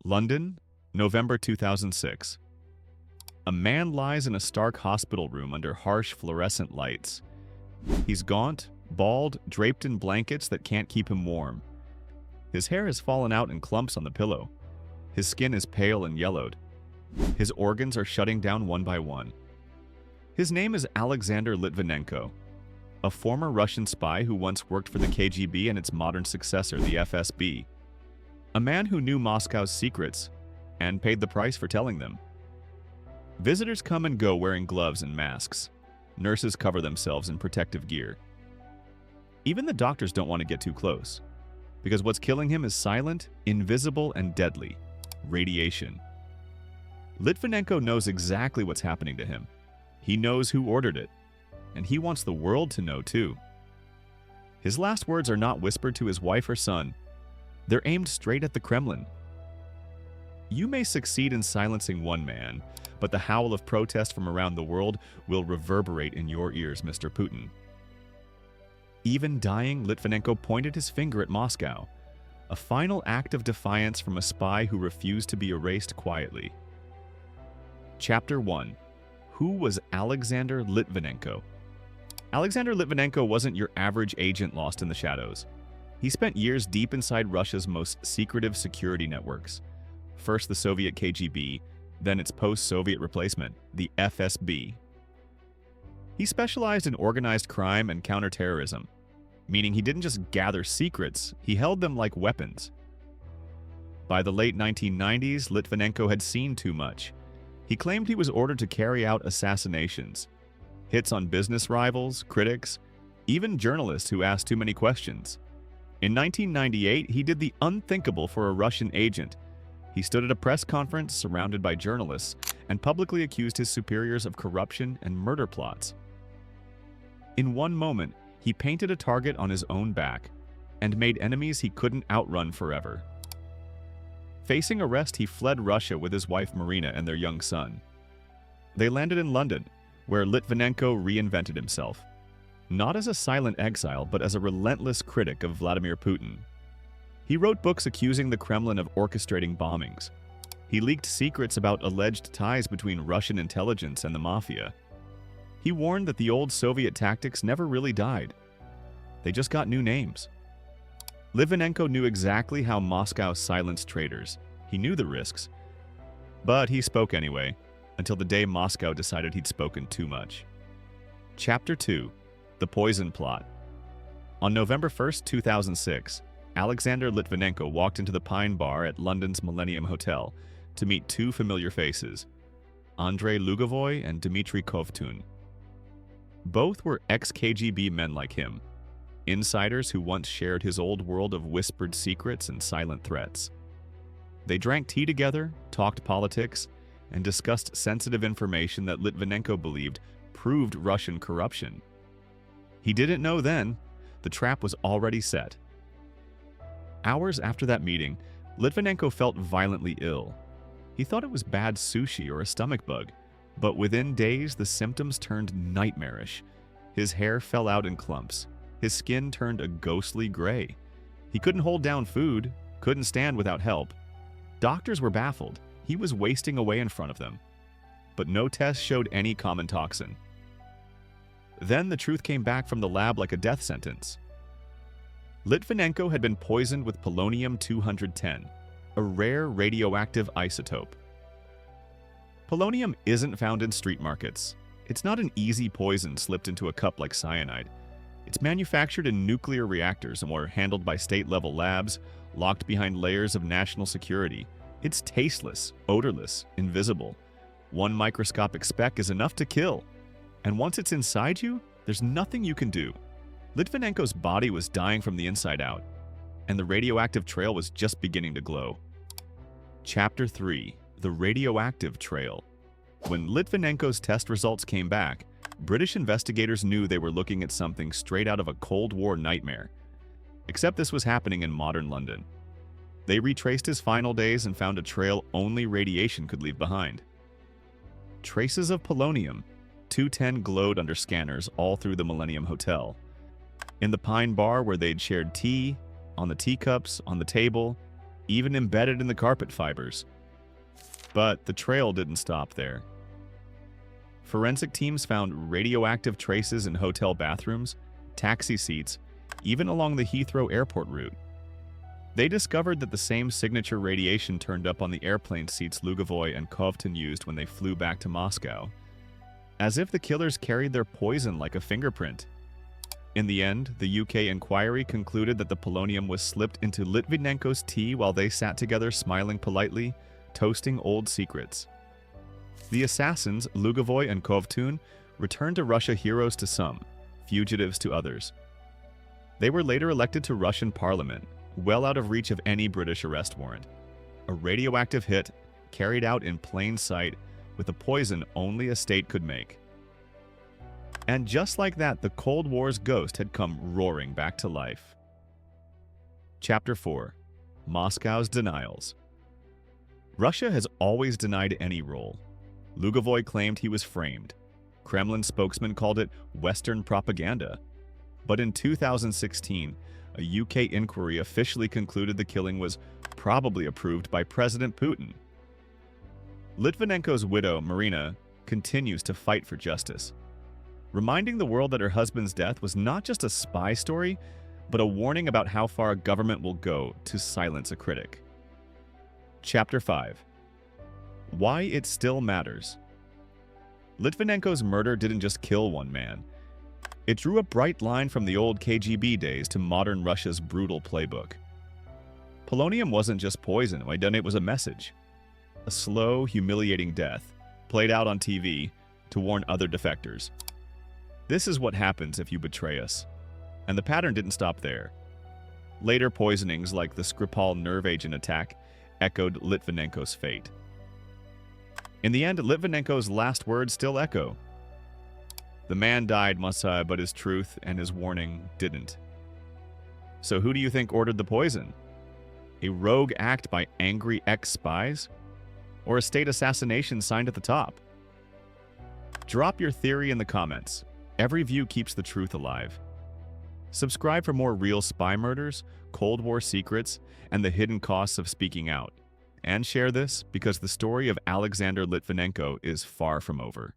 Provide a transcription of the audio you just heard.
London, November 2006. A man lies in a stark hospital room under harsh fluorescent lights. He's gaunt, bald, draped in blankets that can't keep him warm. His hair has fallen out in clumps on the pillow. His skin is pale and yellowed. His organs are shutting down one by one. His name is Alexander Litvinenko, a former Russian spy who once worked for the KGB and its modern successor, the FSB. A man who knew Moscow's secrets and paid the price for telling them. Visitors come and go wearing gloves and masks. Nurses cover themselves in protective gear. Even the doctors don't want to get too close, because what's killing him is silent, invisible, and deadly: radiation. Litvinenko knows exactly what's happening to him. He knows who ordered it, and he wants the world to know too. His last words are not whispered to his wife or son. They're aimed straight at the Kremlin. You may succeed in silencing one man, but the howl of protest from around the world will reverberate in your ears, Mr. Putin. Even dying, Litvinenko pointed his finger at Moscow, a final act of defiance from a spy who refused to be erased quietly. Chapter 1. Who was Alexander Litvinenko? Alexander Litvinenko wasn't your average agent lost in the shadows. He spent years deep inside Russia's most secretive security networks. First the Soviet KGB, then its post-Soviet replacement, the FSB. He specialized in organized crime and counterterrorism, meaning he didn't just gather secrets, he held them like weapons. By the late 1990s, Litvinenko had seen too much. He claimed he was ordered to carry out assassinations, hits on business rivals, critics, even journalists who asked too many questions. In 1998, he did the unthinkable for a Russian agent. He stood at a press conference surrounded by journalists and publicly accused his superiors of corruption and murder plots. In one moment, he painted a target on his own back and made enemies he couldn't outrun forever. Facing arrest, he fled Russia with his wife Marina and their young son. They landed in London, where Litvinenko reinvented himself, not as a silent exile, but as a relentless critic of Vladimir Putin. He wrote books accusing the Kremlin of orchestrating bombings. He leaked secrets about alleged ties between Russian intelligence and the mafia. He warned that the old Soviet tactics never really died. They just got new names. Litvinenko knew exactly how Moscow silenced traitors. He knew the risks. But he spoke anyway, until the day Moscow decided he'd spoken too much. Chapter 2. The Poison Plot. On November 1, 2006, Alexander Litvinenko walked into the Pine Bar at London's Millennium Hotel to meet two familiar faces, Andrei Lugovoy and Dmitry Kovtun. Both were ex-KGB men like him, insiders who once shared his old world of whispered secrets and silent threats. They drank tea together, talked politics, and discussed sensitive information that Litvinenko believed proved Russian corruption. He didn't know then, the trap was already set. Hours after that meeting, Litvinenko felt violently ill. He thought it was bad sushi or a stomach bug, but within days the symptoms turned nightmarish. His hair fell out in clumps. His skin turned a ghostly gray. He couldn't hold down food, couldn't stand without help. Doctors were baffled. He was wasting away in front of them. But no test showed any common toxin. Then the truth came back from the lab like a death sentence. Litvinenko had been poisoned with polonium-210, a rare radioactive isotope. Polonium isn't found in street markets. It's not an easy poison slipped into a cup like cyanide. It's manufactured in nuclear reactors and were handled by state-level labs, locked behind layers of national security. It's tasteless, odorless, invisible. One microscopic speck is enough to kill. And once it's inside you, there's nothing you can do. Litvinenko's body was dying from the inside out, and the radioactive trail was just beginning to glow. Chapter 3. The Radioactive Trail. When Litvinenko's test results came back, British investigators knew they were looking at something straight out of a Cold War nightmare. Except this was happening in modern London. They retraced his final days and found a trail only radiation could leave behind. Traces of polonium-210 glowed under scanners all through the Millennium Hotel. In the Pine Bar where they'd shared tea, on the teacups, on the table, even embedded in the carpet fibers. But the trail didn't stop there. Forensic teams found radioactive traces in hotel bathrooms, taxi seats, even along the Heathrow airport route. They discovered that the same signature radiation turned up on the airplane seats Lugovoy and Kovtun used when they flew back to Moscow, as if the killers carried their poison like a fingerprint. In the end, the UK inquiry concluded that the polonium was slipped into Litvinenko's tea while they sat together smiling politely, toasting old secrets. The assassins, Lugovoy and Kovtun, returned to Russia heroes to some, fugitives to others. They were later elected to Russian parliament, well out of reach of any British arrest warrant. A radioactive hit carried out in plain sight with a poison only a state could make. And just like that, the Cold War's ghost had come roaring back to life. Chapter 4. Moscow's Denials. Russia has always denied any role. Lugovoy claimed he was framed. Kremlin spokesman called it Western propaganda. But in 2016, a UK inquiry officially concluded the killing was probably approved by President Putin. Litvinenko's widow, Marina, continues to fight for justice, reminding the world that her husband's death was not just a spy story, but a warning about how far a government will go to silence a critic. Chapter 5. Why it still matters. Litvinenko's murder didn't just kill one man. It drew a bright line from the old KGB days to modern Russia's brutal playbook. Polonium wasn't just poison, it was a message. A slow, humiliating death, played out on TV to warn other defectors. This is what happens if you betray us. And the pattern didn't stop there. Later poisonings, like the Skripal nerve agent attack, echoed Litvinenko's fate. In the end, Litvinenko's last words still echo. The man died, Masa, but his truth and his warning didn't. So who do you think ordered the poison? A rogue act by angry ex-spies? Or a state assassination signed at the top? Drop your theory in the comments. Every view keeps the truth alive. Subscribe for more real spy murders, Cold War secrets, and the hidden costs of speaking out. And share this because the story of Alexander Litvinenko is far from over.